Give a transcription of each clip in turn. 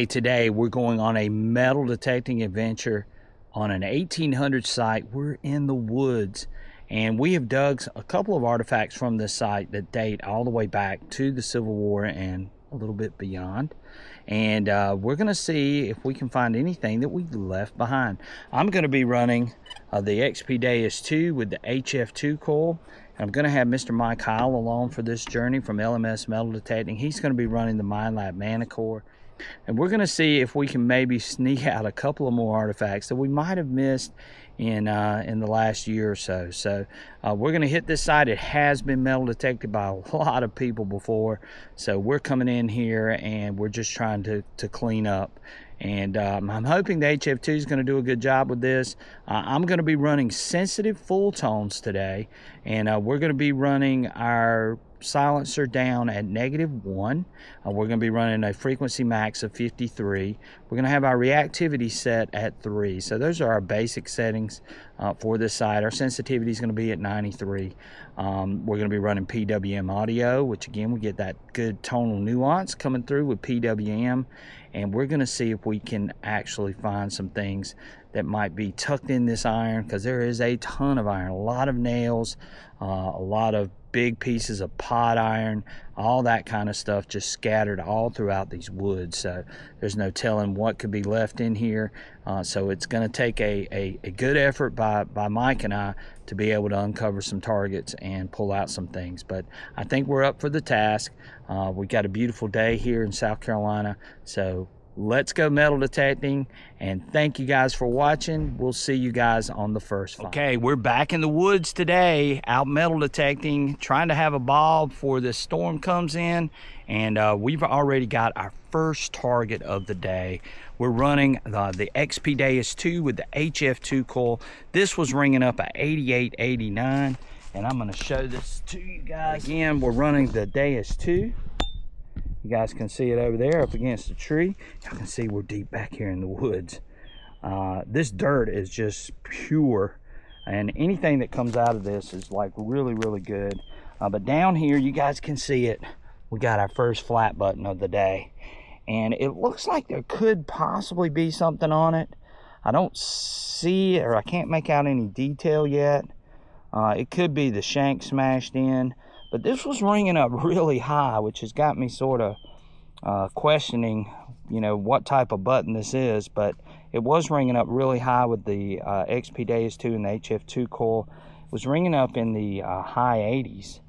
today we're going on a metal detecting adventure on an 1800 site. We're in the woods, and we have dug a couple of artifacts from this site that date all the way back to the Civil War and a little bit beyond. And we're going to see if we can find anything that we left behind. I'm going to be running the XP Deus 2 with the HF2 coil. I'm going to have Mr. Mike Heil along for this journey from LMS Metal Detecting. He's going to be running the MineLab Manicore. And we're going to see if we can maybe sneak out a couple of more artifacts that we might have missed in the last year or so. So we're going to hit this site. It has been metal detected by a lot of people before. So we're coming in here and we're just trying to clean up. And I'm hoping the HF2 is going to do a good job with this. I'm going to be running sensitive full tones today, and we're going to be running our silencer down at -1. We're going to be running a frequency max of 53. We're going to have our reactivity set at 3. So those are our basic settings for this site. Our sensitivity is going to be at 93. We're going to be running PWM audio, which again, we get that good tonal nuance coming through with PWM. And we're going to see if we can actually find some things that might be tucked in this iron, because there is a ton of iron, a lot of nails, a lot of big pieces of pot iron, all that kind of stuff just scattered all throughout these woods. So there's no telling what could be left in here. So it's going to take a good effort by Mike and I to be able to uncover some targets and pull out some things. But I think we're up for the task. We got a beautiful day here in South Carolina. So let's go metal detecting, and thank you guys for watching. We'll see you guys on the first find. Okay, we're back in the woods today, out metal detecting, trying to have a ball before this storm comes in, and we've already got our first target of the day. We're running the XP Deus 2 with the HF2 coil. This was ringing up at 88, 89, and I'm going to show this to you guys. Again, we're running the Deus 2. You guys can see it over there up against the tree. You can see we're deep back here in the woods. This dirt is just pure, and anything that comes out of this is like really, really good. But down here, you guys can see it. We got our first flat button of the day, and it looks like there could possibly be something on it. I don't see, or I can't make out any detail yet. It could be the shank smashed in. But this was ringing up really high, which has got me sort of questioning, you know, what type of button this is. But it was ringing up really high with the XP Deus 2 and the HF2 coil. It was ringing up in the high 80s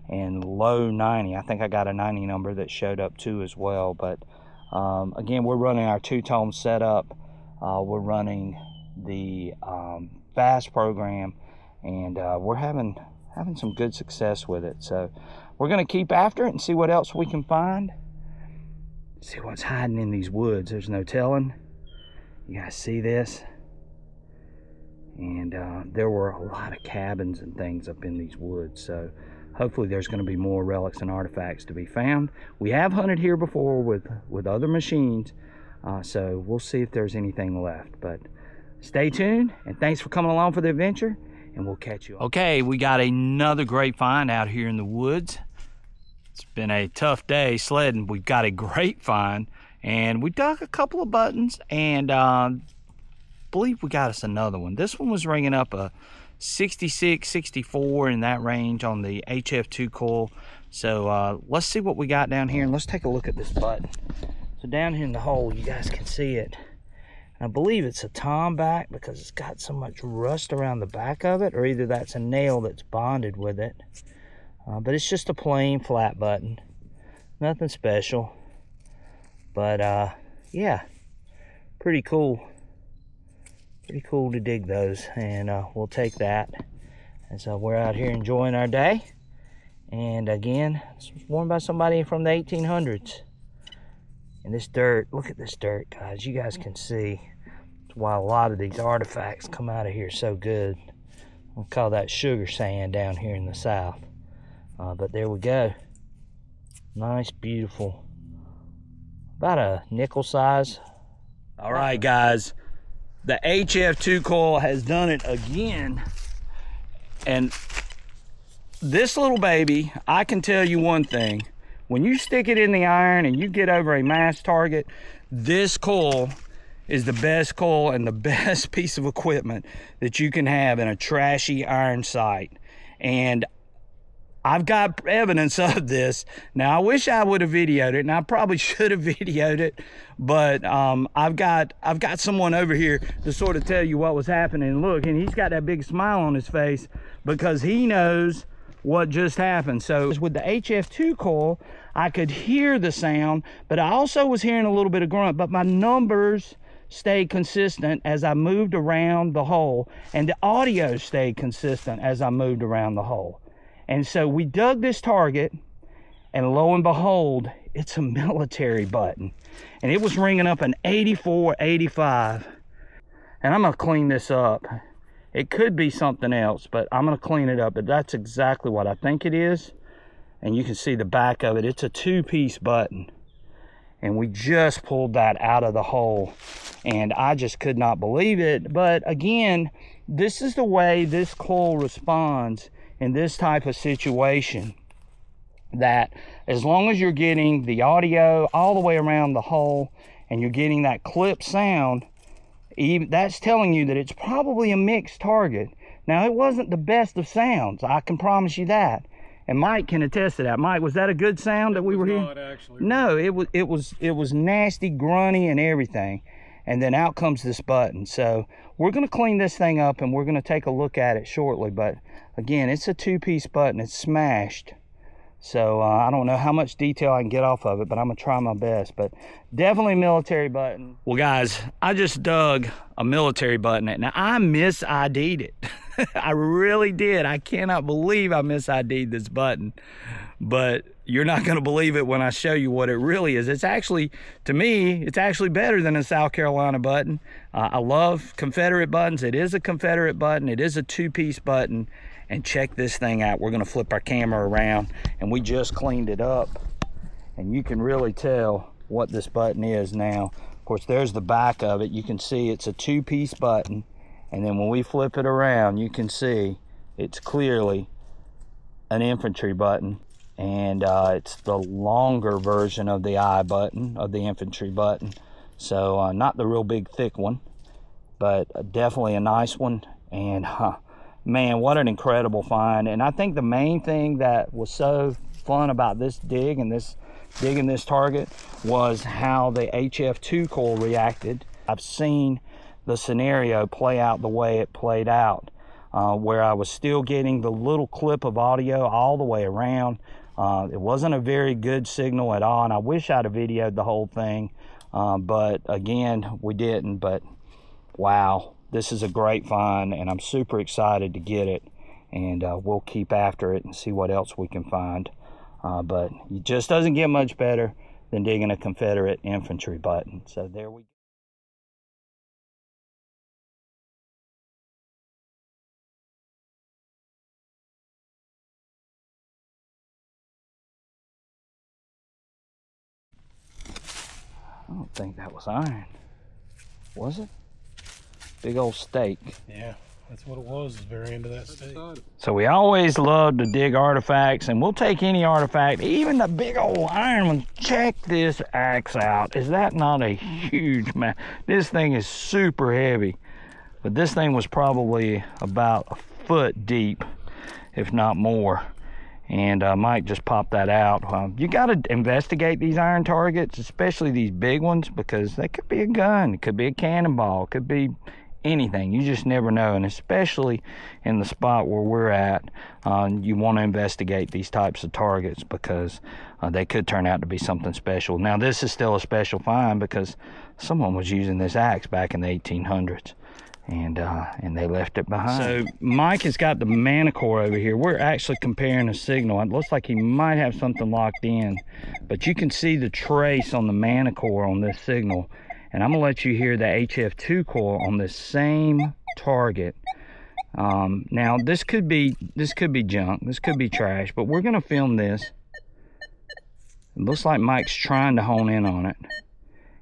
and low 90. I think I got a 90 number that showed up too as well. But again, we're running our two-tone setup. We're running the fast program, and we're having some good success with it. So we're going to keep after it and see what else we can find. See what's hiding in these woods. There's no telling. You guys see this? And there were a lot of cabins and things up in these woods. So hopefully there's going to be more relics and artifacts to be found. We have hunted here before with other machines. So we'll see if there's anything left. But stay tuned, and thanks for coming along for the adventure. And we'll catch you up. Okay, we got another great find out here in the woods. It's been a tough day sledding. We've got a great find, and we dug a couple of buttons, and believe we got us another one. This one was ringing up a 66, 64 in that range on the HF2 coil. So let's see what we got down here, and let's take a look at this button. So down here in the hole, you guys can see it. I believe it's a tomback because it's got so much rust around the back of it, or either that's a nail that's bonded with it. But it's just a plain flat button. Nothing special. But yeah, pretty cool. Pretty cool to dig those, and we'll take that. And so we're out here enjoying our day. And again, this was worn by somebody from the 1800s. And this dirt, look at this dirt, guys. You guys can see that's why a lot of these artifacts come out of here so good. We'll call that sugar sand down here in the south. But there we go. Nice, beautiful. About a nickel size. All right, guys. The HF2 coil has done it again. And this little baby, I can tell you one thing. when you stick it in the iron and you get over a mass target, this coil is the best coil and the best piece of equipment that you can have in a trashy iron sight. And I've got evidence of this. Now, I wish I would have videoed it, and I probably should have videoed it, but I've got someone over here to sort of tell you what was happening. Look, and he's got that big smile on his face because he knows what just happened. So with the HF2 coil, I could hear the sound, but I also was hearing a little bit of grunt, but my numbers stayed consistent as I moved around the hole, and the audio stayed consistent as I moved around the hole. And so we dug this target, and lo and behold, it's a military button. And it was ringing up an 8485. And I'm gonna clean this up. It could be something else, but I'm gonna clean it up. But that's exactly what I think it is. And you can see the back of it. It's a 2-piece button. And we just pulled that out of the hole. And I just could not believe it. But again, this is the way this coil responds in this type of situation, that as long as you're getting the audio all the way around the hole and you're getting that clip sound, that's telling you that it's probably a mixed target. Now, it wasn't the best of sounds, I can promise you that, and Mike can attest to that. Mike, was that a good sound that we were hearing? Not actually. No, it was nasty, grunty, and everything. And then out comes this button. So we're going to clean this thing up and we're going to take a look at it shortly. But again, it's a 2-piece button. It's smashed. So I don't know how much detail I can get off of it, but I'm going to try my best. But definitely military button. Well, guys, I just dug a military button. Now, I mis-ID'd it. I really did. I cannot believe I mis-ID'd this button. But you're not going to believe it when I show you what it really is. It's actually, to me, it's actually better than a South Carolina button. I love Confederate buttons. It is a Confederate button. It is a 2-piece button. And check this thing out. We're going to flip our camera around, and we just cleaned it up. And you can really tell what this button is now. Of course, there's the back of it. You can see it's a 2-piece button. And then when we flip it around, you can see it's clearly an infantry button. And it's the longer version of the I button, of the infantry button. So not the real big thick one, but definitely a nice one. And man, what an incredible find. And I think the main thing that was so fun about this dig and this digging this target was how the HF2 coil reacted. I've seen the scenario play out the way it played out, where I was still getting the little clip of audio all the way around. It wasn't a very good signal at all, and I wish I'd have videoed the whole thing, but again, we didn't. But wow, this is a great find, and I'm super excited to get it, and we'll keep after it and see what else we can find. But it just doesn't get much better than digging a Confederate infantry button. So there we go. I don't think that was iron. Was it? Big old stake. Yeah, that's what it was, the very end of that stake. So we always love to dig artifacts, and we'll take any artifact, even the big old iron one. Check this axe out. Is that not a huge man? This thing is super heavy, but this thing was probably about a foot deep, if not more. And Mike just popped that out. You got to investigate these iron targets, especially these big ones, because they could be a gun, it could be a cannonball, it could be anything. You just never know. And especially in the spot where we're at, you want to investigate these types of targets, because they could turn out to be something special. Now, this is still a special find because someone was using this axe back in the 1800s. And they left it behind. So Mike has got the manicore over here. We're actually comparing a signal. It looks like he might have something locked in, but you can see the trace on the manicore on this signal. And I'm gonna let you hear the HF2 coil on this same target. Now this could be junk, this could be trash, but we're gonna film this. It looks like Mike's trying to hone in on it,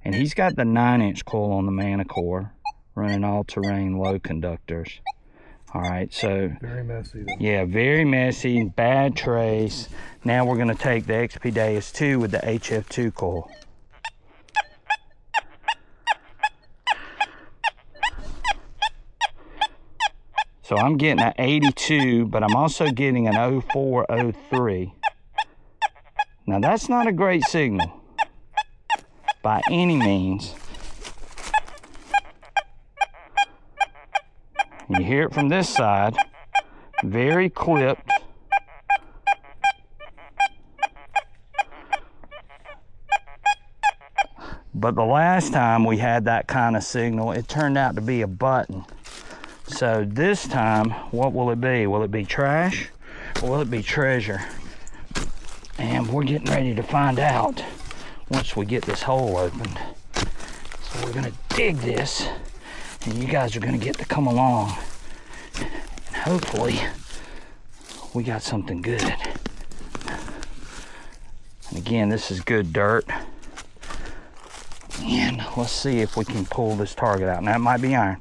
and he's got the 9-inch coil on the manicore, running all-terrain low conductors. All right, so Very messy though. yeah, very messy, bad trace. Now we're gonna take the XP Deus 2 with the HF2 coil. So I'm getting an 82, but I'm also getting an 0403. Now that's not a great signal by any means. You hear it from this side, very clipped. But the last time we had that kind of signal, it turned out to be a button. So this time, what will it be? Will it be trash or will it be treasure? And we're getting ready to find out once we get this hole opened. So we're gonna dig this, and you guys are gonna get to come along. And hopefully, we got something good. And again, this is good dirt. And let's see if we can pull this target out. Now it might be iron.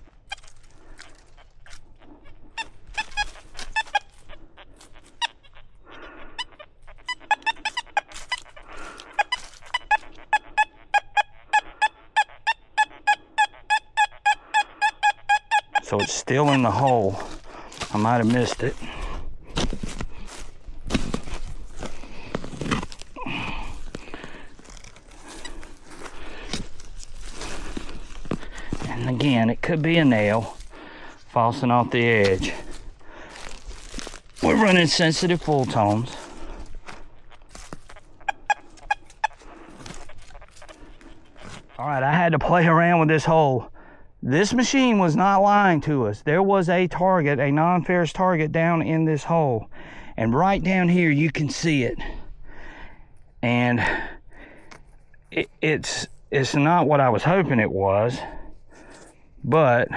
So it's still in the hole. I might have missed it. And again, it could be a nail falling off the edge. We're running sensitive full tones. All right, I had to play around with this hole. This machine was not lying to us. There was a target, a non-ferrous target down in this hole. And right down here, you can see it. And it's not what I was hoping it was, but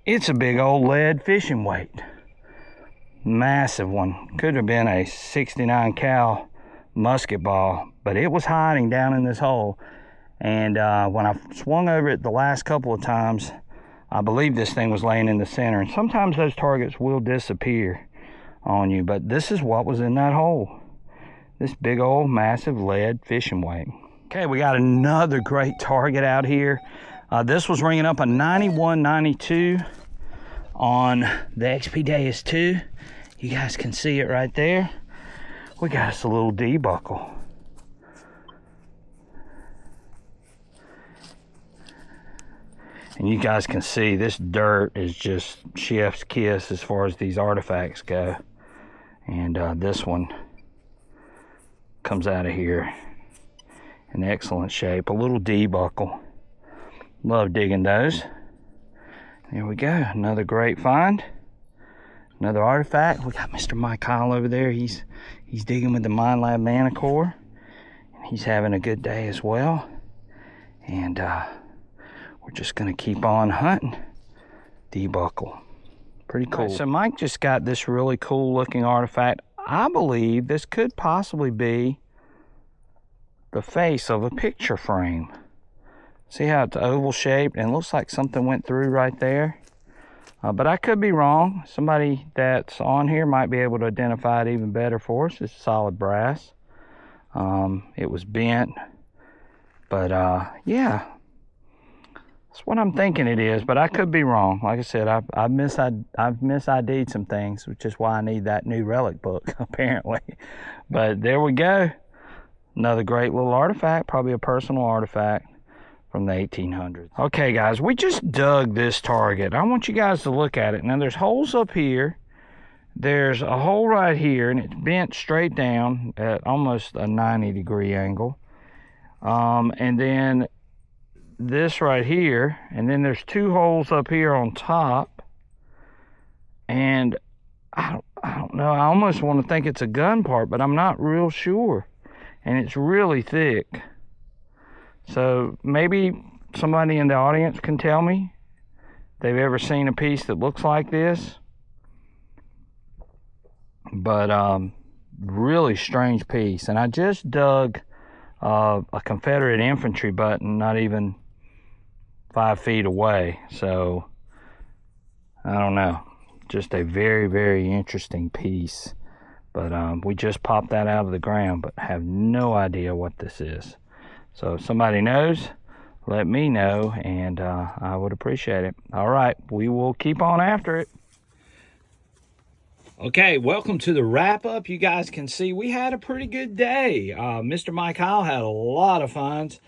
it's a big old lead fishing weight. Massive one. Could have been a 69 cal musket ball, but it was hiding down in this hole. And when I swung over it the last couple of times, I believe this thing was laying in the center. And sometimes those targets will disappear on you, but this is what was in that hole. This big old massive lead fishing weight. Okay, we got another great target out here. This was ringing up a 9192 on the XP Deus 2. You guys can see it right there. We got us a little D buckle. And you guys can see this dirt is just chef's kiss as far as these artifacts go. And this one comes out of here in excellent shape. A little D buckle. Love digging those. There we go. Another great find. Another artifact. We got Mr. Mike Kyle over there. He's digging with the Mind Lab Manicore. And he's having a good day as well. And we're just gonna keep on hunting. D-buckle. Pretty cool. Right, so Mike just got this really cool looking artifact. I believe this could possibly be the face of a picture frame. See how it's oval shaped and looks like something went through right there. But I could be wrong. Somebody that's on here might be able to identify it even better for us. It's solid brass. It was bent. But yeah. That's what I'm thinking it is, but I could be wrong. Like I said, I've misid'd some things, which is why I need that new relic book, apparently. But there we go. Another great little artifact, probably a personal artifact from the 1800s. Okay, guys, we just dug this target. I want you guys to look at it. Now, there's holes up here. There's a hole right here, and it's bent straight down at almost a 90-degree angle. And then this right here, and then there's two holes up here on top, and I don't know, I almost want to think it's a gun part, but I'm not real sure, and it's really thick. So maybe somebody in the audience can tell me if they've ever seen a piece that looks like this. But really strange piece. And I just dug a Confederate infantry button, not even 5 feet away. So I don't know. Just a very, very interesting piece. But we just popped that out of the ground, but have no idea what this is. So if somebody knows, let me know, and I would appreciate it. All right, we will keep on after it. Okay, welcome to the wrap-up. You guys can see we had a pretty good day. Mr. Mike Howell had a lot of finds.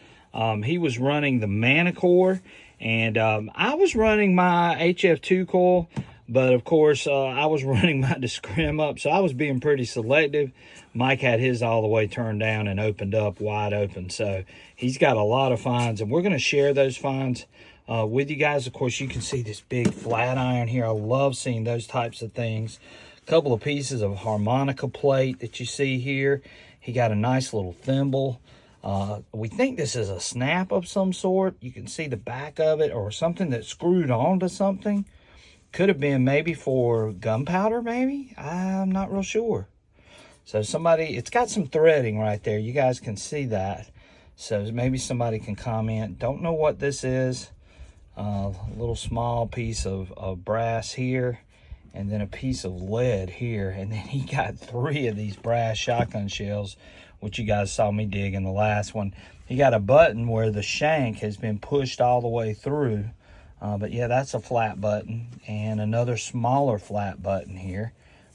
He was running the Manicore, and I was running my HF2 coil, but of course I was running my Discrim up, so I was being pretty selective. Mike had his all the way turned down and opened up, wide open, so he's got a lot of finds, and we're going to share those finds with you guys. Of course, you can see this big flat iron here. I love seeing those types of things. Couple of pieces of harmonica plate that you see here. He got a nice little thimble. We think this is a snap of some sort. You can see the back of it, or something that screwed onto something. Could have been maybe for gunpowder, maybe. I'm not real sure. So somebody, it's got some threading right there. You guys can see that. So maybe somebody can comment. Don't know what this is. A little small piece of brass here, and then a piece of lead here. And then he got 3 of these brass shotgun shells, which you guys saw me dig in the last one. He got a button where the shank has been pushed all the way through. But yeah, that's a flat button, and another smaller flat button here.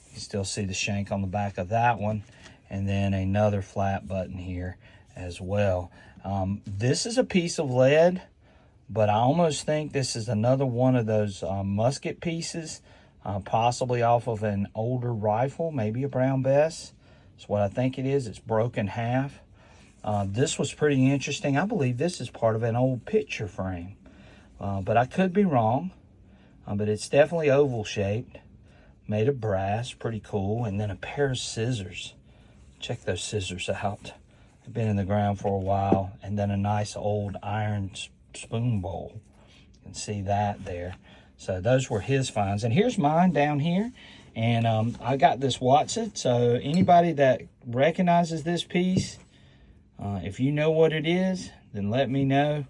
You can still see the shank on the back of that one, and then another flat button here as well. This is a piece of lead, but I almost think this is another one of those musket pieces, possibly off of an older rifle, maybe a Brown Bess. That's what I think it is. It's broken half. This was pretty interesting. I believe this is part of an old picture frame, but I could be wrong. But it's definitely oval shaped, made of brass, pretty cool. And then a pair of scissors. Check those scissors out. They've been in the ground for a while. And then a nice old iron spoon bowl. You can see that there. So those were his finds. And here's mine down here. And I got this Watson. So anybody that recognizes this piece, if you know what it is, then let me know.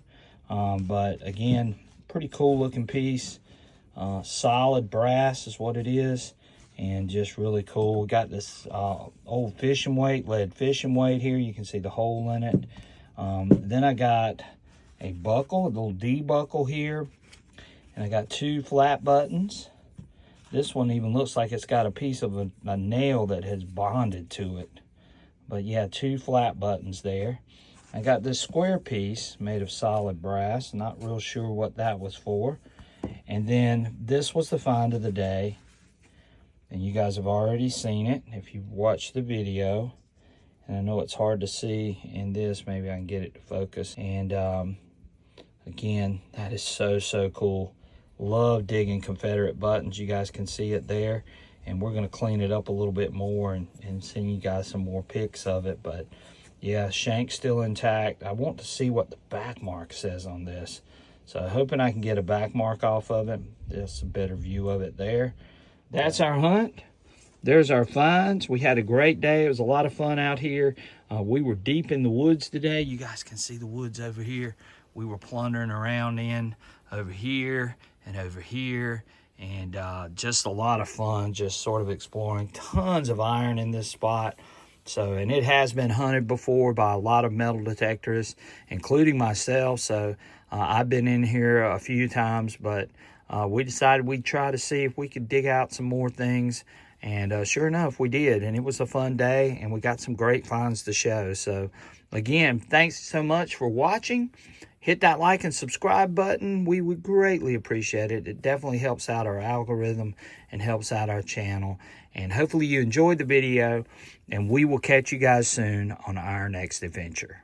But again, pretty cool looking piece. Solid brass is what it is. And just really cool. We got this old fishing weight, lead fishing weight here. You can see the hole in it. Then I got a buckle, a little D buckle here. And I got 2 flat buttons. This one even looks like it's got a piece of a nail that has bonded to it. But yeah, 2 flat buttons there. I got this square piece made of solid brass. Not real sure what that was for. And then this was the find of the day. And you guys have already seen it if you've watched the video. And I know it's hard to see in this. Maybe I can get it to focus. And again, that is so cool. Love digging Confederate buttons. You guys can see it there. And we're going to clean it up a little bit more and send you guys some more pics of it. But yeah, shank's still intact. I want to see what the back mark says on this. So hoping I can get a back mark off of it. Just a better view of it there. That's our hunt. There's our finds. We had a great day. It was a lot of fun out here. We were deep in the woods today. You guys can see the woods over here. We were plundering around in over here and over here. And just a lot of fun, just sort of exploring. Tons of iron in this spot. So, and it has been hunted before by a lot of metal detectorists, including myself. So I've been in here a few times, but we decided we'd try to see if we could dig out some more things. And sure enough, we did. And it was a fun day, and we got some great finds to show. So again, thanks so much for watching. Hit that like and subscribe button. We would greatly appreciate it. It definitely helps out our algorithm and helps out our channel. And hopefully you enjoyed the video, and we will catch you guys soon on our next adventure.